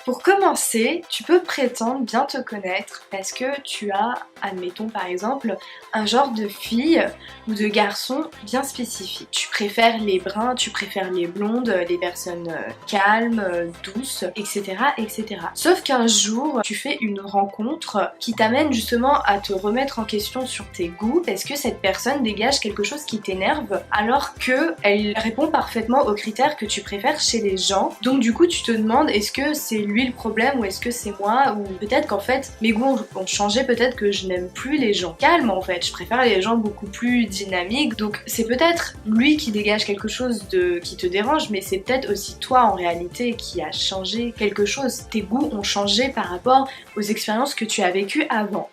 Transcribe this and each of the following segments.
Pour commencer, tu peux prétendre bien te connaître parce que tu as, admettons par exemple, un genre de fille ou de garçon bien spécifique. Tu préfères les bruns, tu préfères les blondes, les personnes calmes, douces, etc., etc. Sauf qu'un jour, tu fais une rencontre qui t'amène justement à te remettre en question sur tes goûts parce que cette personne dégage quelque chose qui t'énerve alors qu'elle répond parfaitement aux critères que tu préfères chez les gens. Donc du coup, tu te demandes est-ce que c'est lui le problème ou est-ce que c'est moi, ou peut-être qu'en fait mes goûts ont changé, peut-être que je n'aime plus les gens calmes en fait, je préfère les gens beaucoup plus dynamiques. Donc c'est peut-être lui qui dégage quelque chose qui te dérange, mais c'est peut-être aussi toi en réalité qui a changé quelque chose. Tes goûts ont changé par rapport aux expériences que tu as vécues avant.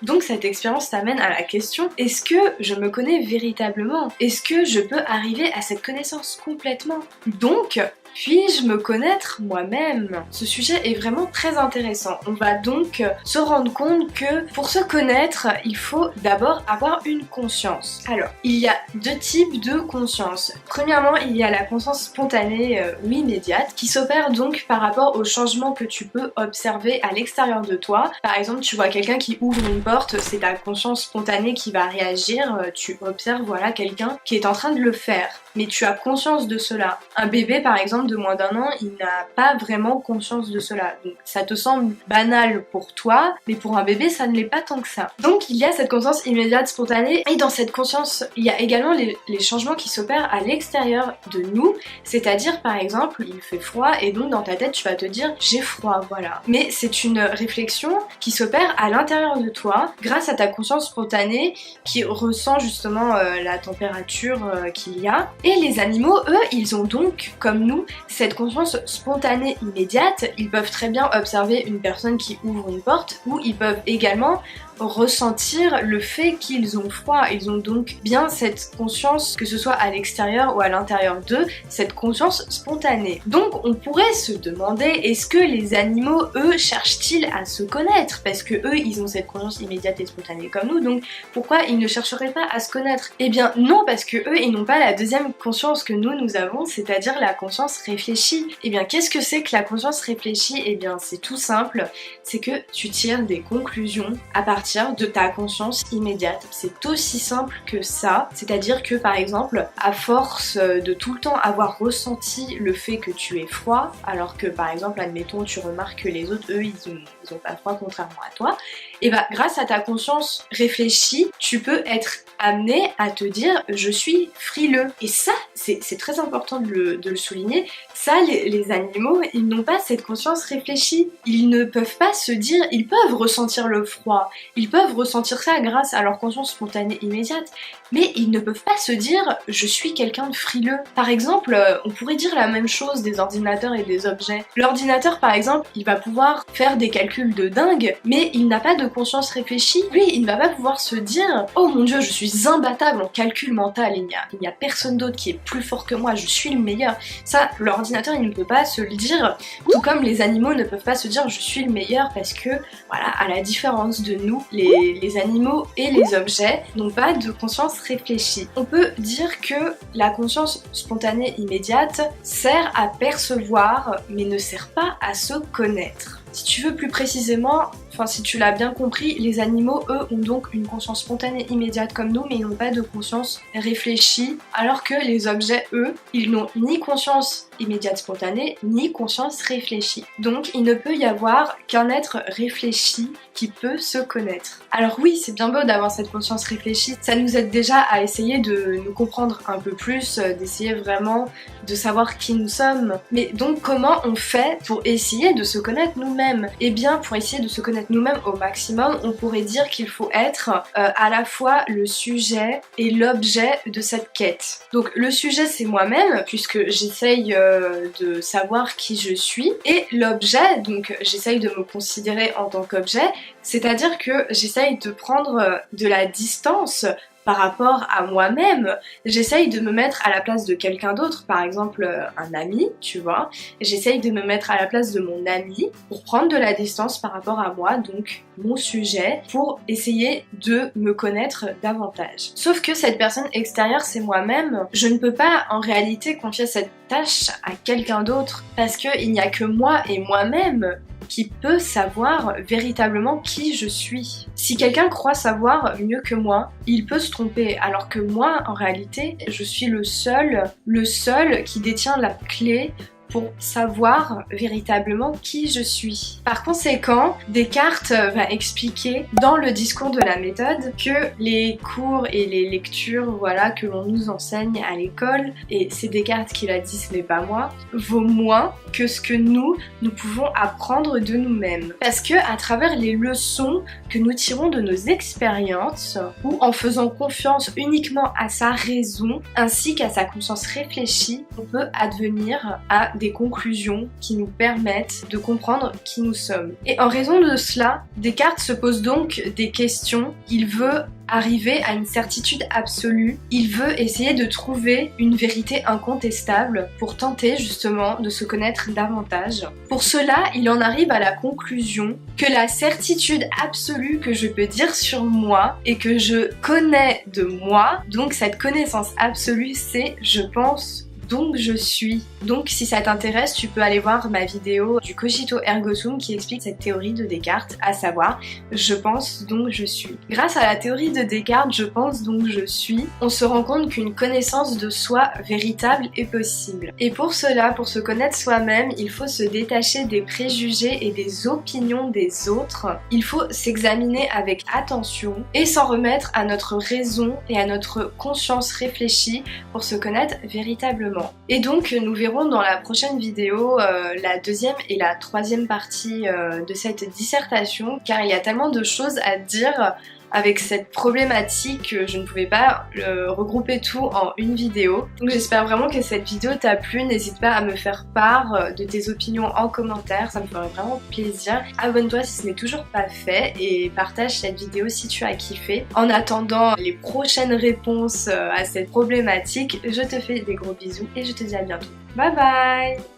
Donc cette expérience t'amène à la question, est-ce que je me connais véritablement? Est-ce que je peux arriver à cette connaissance complètement? Donc, puis-je me connaître moi-même? Ce sujet est vraiment très intéressant. On va donc se rendre compte que pour se connaître, il faut d'abord avoir une conscience. Alors, il y a deux types de conscience. Premièrement, il y a la conscience spontanée ou immédiate qui s'opère donc par rapport aux changements que tu peux observer à l'extérieur de toi. Par exemple, tu vois quelqu'un qui ouvre une porte, c'est ta conscience spontanée qui va réagir. Tu observes, voilà, quelqu'un qui est en train de le faire. Mais tu as conscience de cela. Un bébé par exemple de moins d'1 an, il n'a pas vraiment conscience de cela. Donc ça te semble banal pour toi, mais pour un bébé ça ne l'est pas tant que ça. Donc il y a cette conscience immédiate, spontanée, et dans cette conscience, il y a également les changements qui s'opèrent à l'extérieur de nous, c'est-à-dire par exemple, il fait froid et donc dans ta tête tu vas te dire j'ai froid, voilà. Mais c'est une réflexion qui s'opère à l'intérieur de toi grâce à ta conscience spontanée qui ressent justement la température qu'il y a. Et les animaux, eux, ils ont donc, comme nous, cette conscience spontanée immédiate. Ils peuvent très bien observer une personne qui ouvre une porte, ou ils peuvent également ressentir le fait qu'ils ont froid. Ils ont donc bien cette conscience, que ce soit à l'extérieur ou à l'intérieur d'eux, cette conscience spontanée. Donc on pourrait se demander, est-ce que les animaux, eux, cherchent-ils à se connaître? Parce que eux, ils ont cette conscience immédiate et spontanée comme nous, donc pourquoi ils ne chercheraient pas à se connaître? Eh bien non, parce que eux, ils n'ont pas la deuxième conscience que nous avons, c'est-à-dire la conscience réfléchie. Eh bien qu'est-ce que c'est que la conscience réfléchie? Eh bien c'est tout simple, c'est que tu tires des conclusions à partir de ta conscience immédiate. C'est aussi simple que ça, c'est-à-dire que par exemple, à force de tout le temps avoir ressenti le fait que tu es froid, alors que par exemple, admettons, tu remarques que les autres, eux, ils ont pas froid contrairement à toi, et bah grâce à ta conscience réfléchie, tu peux être amené à te dire je suis frileux. Et ça, c'est très important de le souligner. Ça, les animaux, ils n'ont pas cette conscience réfléchie. Ils ne peuvent pas se dire, ils peuvent ressentir le froid, ils peuvent ressentir ça grâce à leur conscience spontanée immédiate, mais ils ne peuvent pas se dire je suis quelqu'un de frileux. Par exemple, on pourrait dire la même chose des ordinateurs et des objets. L'ordinateur par exemple, il va pouvoir faire des calculs de dingue, mais il n'a pas de conscience réfléchie. Lui, il ne va pas pouvoir se dire oh mon dieu, je suis imbattable en calcul mental, il n'y a personne d'autre qui est plus fort que moi, je suis le meilleur. Ça, l'ordinateur, il ne peut pas se le dire, tout comme les animaux ne peuvent pas se dire je suis le meilleur, parce que voilà, à la différence de nous, les animaux et les objets n'ont pas de conscience réfléchie. On peut dire que la conscience spontanée immédiate sert à percevoir, mais ne sert pas à se connaître. Si tu veux plus précisément, enfin si tu l'as bien compris, les animaux, eux, ont donc une conscience spontanée immédiate comme nous, mais ils n'ont pas de conscience réfléchie, alors que les objets, eux, ils n'ont ni conscience immédiate spontanée, ni conscience réfléchie. Donc il ne peut y avoir qu'un être réfléchi qui peut se connaître. Alors oui, c'est bien beau d'avoir cette conscience réfléchie, ça nous aide déjà à essayer de nous comprendre un peu plus, d'essayer vraiment de savoir qui nous sommes. Mais donc comment on fait pour essayer de se connaître nous-mêmes? Eh bien pour essayer de se connaître nous-mêmes au maximum, on pourrait dire qu'il faut être à la fois le sujet et l'objet de cette quête. Donc le sujet c'est moi-même, puisque j'essaye de savoir qui je suis, et l'objet, donc j'essaye de me considérer en tant qu'objet, c'est-à-dire que j'essaye de prendre de la distance par rapport à moi-même. J'essaye de me mettre à la place de quelqu'un d'autre, par exemple un ami, tu vois. J'essaye de me mettre à la place de mon ami pour prendre de la distance par rapport à moi, donc mon sujet, pour essayer de me connaître davantage. Sauf que cette personne extérieure, c'est moi-même. Je ne peux pas en réalité confier cette tâche à quelqu'un d'autre parce qu'il n'y a que moi et moi-même qui peut savoir véritablement qui je suis. Si quelqu'un croit savoir mieux que moi, il peut se tromper, alors que moi, en réalité, je suis le seul qui détient la clé pour savoir véritablement qui je suis. Par conséquent, Descartes va expliquer dans le discours de la méthode que les cours et les lectures, voilà, que l'on nous enseigne à l'école, et c'est Descartes qui l'a dit, ce n'est pas moi, vaut moins que ce que nous pouvons apprendre de nous-mêmes. Parce que à travers les leçons que nous tirons de nos expériences, ou en faisant confiance uniquement à sa raison, ainsi qu'à sa conscience réfléchie, on peut advenir à des conclusions qui nous permettent de comprendre qui nous sommes. Et en raison de cela, Descartes se pose donc des questions. Il veut arriver à une certitude absolue, il veut essayer de trouver une vérité incontestable pour tenter justement de se connaître davantage. Pour cela, il en arrive à la conclusion que la certitude absolue que je peux dire sur moi et que je connais de moi, donc cette connaissance absolue, c'est je pense donc je suis. Donc si ça t'intéresse, tu peux aller voir ma vidéo du Cogito Ergo Sum qui explique cette théorie de Descartes, à savoir je pense donc je suis. Grâce à la théorie de Descartes, je pense donc je suis, on se rend compte qu'une connaissance de soi véritable est possible. Et pour cela, pour se connaître soi-même, il faut se détacher des préjugés et des opinions des autres. Il faut s'examiner avec attention et s'en remettre à notre raison et à notre conscience réfléchie pour se connaître véritablement. Et donc nous verrons dans la prochaine vidéo la deuxième et la troisième partie de cette dissertation, car il y a tellement de choses à dire avec cette problématique, je ne pouvais pas regrouper tout en une vidéo. Donc j'espère vraiment que cette vidéo t'a plu, n'hésite pas à me faire part de tes opinions en commentaire, ça me ferait vraiment plaisir. Abonne-toi si ce n'est toujours pas fait et partage cette vidéo si tu as kiffé. En attendant les prochaines réponses à cette problématique, je te fais des gros bisous et je te dis à bientôt. Bye bye!